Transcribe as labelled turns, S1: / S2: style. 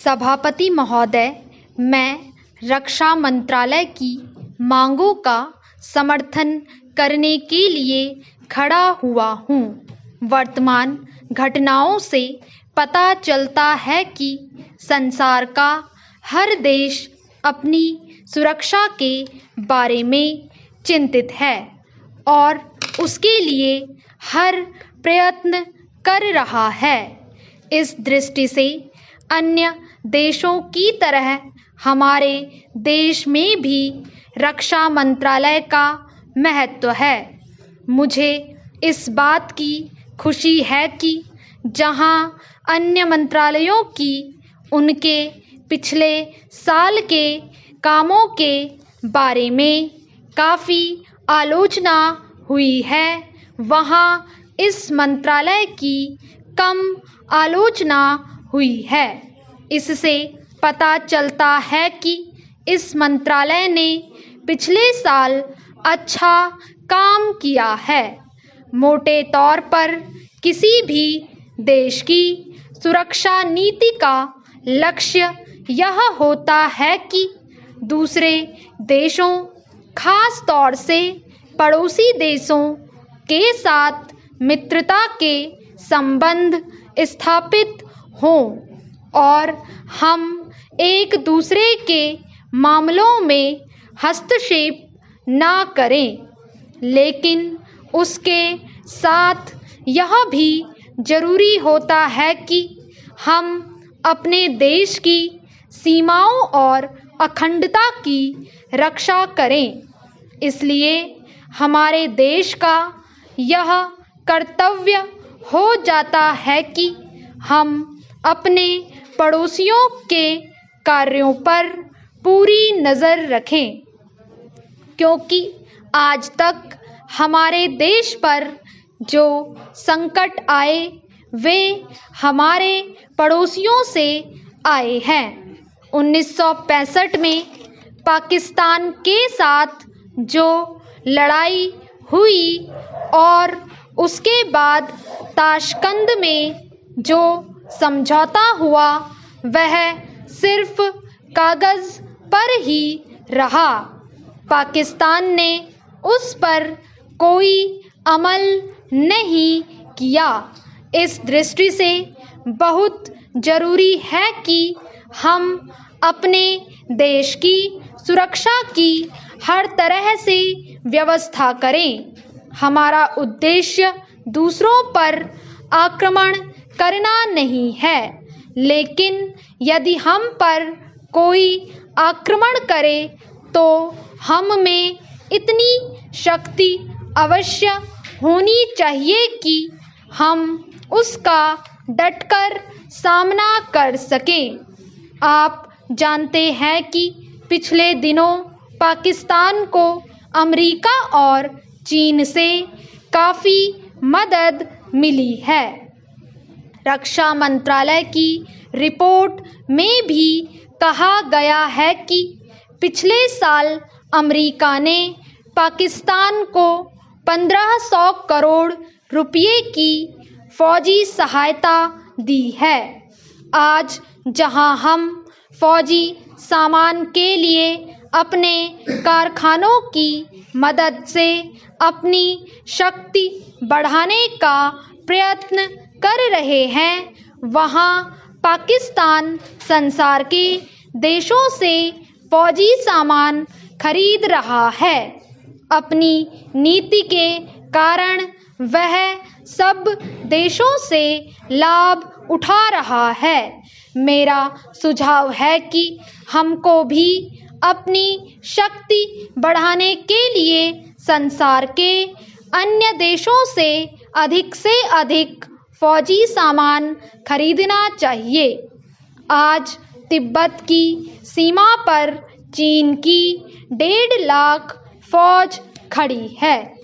S1: सभापति महोदय, मैं रक्षा मंत्रालय की मांगों का समर्थन करने के लिए खड़ा हुआ हूँ। वर्तमान घटनाओं से पता चलता है कि संसार का हर देश अपनी सुरक्षा के बारे में चिंतित है और उसके लिए हर प्रयत्न कर रहा है। इस दृष्टि से अन्य देशों की तरह हमारे देश में भी रक्षा मंत्रालय का महत्व है। मुझे इस बात की खुशी है कि जहां अन्य मंत्रालयों की उनके पिछले साल के कामों के बारे में काफ़ी आलोचना हुई है, वहां इस मंत्रालय की कम आलोचना हुई है। इससे पता चलता है कि इस मंत्रालय ने पिछले साल अच्छा काम किया है। मोटे तौर पर किसी भी देश की सुरक्षा नीति का लक्ष्य यह होता है कि दूसरे देशों, खास तौर से पड़ोसी देशों के साथ मित्रता के संबंध स्थापित हों और हम एक दूसरे के मामलों में हस्तक्षेप न करें। लेकिन उसके साथ यह भी जरूरी होता है कि हम अपने देश की सीमाओं और अखंडता की रक्षा करें। इसलिए हमारे देश का यह कर्तव्य हो जाता है कि हम अपने पड़ोसियों के कार्यों पर पूरी नज़र रखें, क्योंकि आज तक हमारे देश पर जो संकट आए वे हमारे पड़ोसियों से आए हैं। 1965 में पाकिस्तान के साथ जो लड़ाई हुई और उसके बाद ताशकंद में जो समझौता हुआ वह सिर्फ कागज़ पर ही रहा। पाकिस्तान ने उस पर कोई अमल नहीं किया। इस दृष्टि से बहुत ज़रूरी है कि हम अपने देश की सुरक्षा की हर तरह से व्यवस्था करें। हमारा उद्देश्य दूसरों पर आक्रमण करना नहीं है, लेकिन यदि हम पर कोई आक्रमण करे तो हम में इतनी शक्ति अवश्य होनी चाहिए कि हम उसका डटकर सामना कर सकें। आप जानते हैं कि पिछले दिनों पाकिस्तान को अमेरिका और चीन से काफ़ी मदद मिली है। रक्षा मंत्रालय की रिपोर्ट में भी कहा गया है कि पिछले साल अमेरिका ने पाकिस्तान को 1500 करोड़ रुपये की फौजी सहायता दी है। आज जहां हम फौजी सामान के लिए अपने कारखानों की मदद से अपनी शक्ति बढ़ाने का प्रयत्न कर रहे हैं, वहां पाकिस्तान संसार के देशों से फौजी सामान खरीद रहा है। अपनी नीति के कारण वह सब देशों से लाभ उठा रहा है। मेरा सुझाव है कि हमको भी अपनी शक्ति बढ़ाने के लिए संसार के अन्य देशों से अधिक फौजी सामान खरीदना चाहिए। आज तिब्बत की सीमा पर चीन की 1.5 लाख फौज खड़ी है।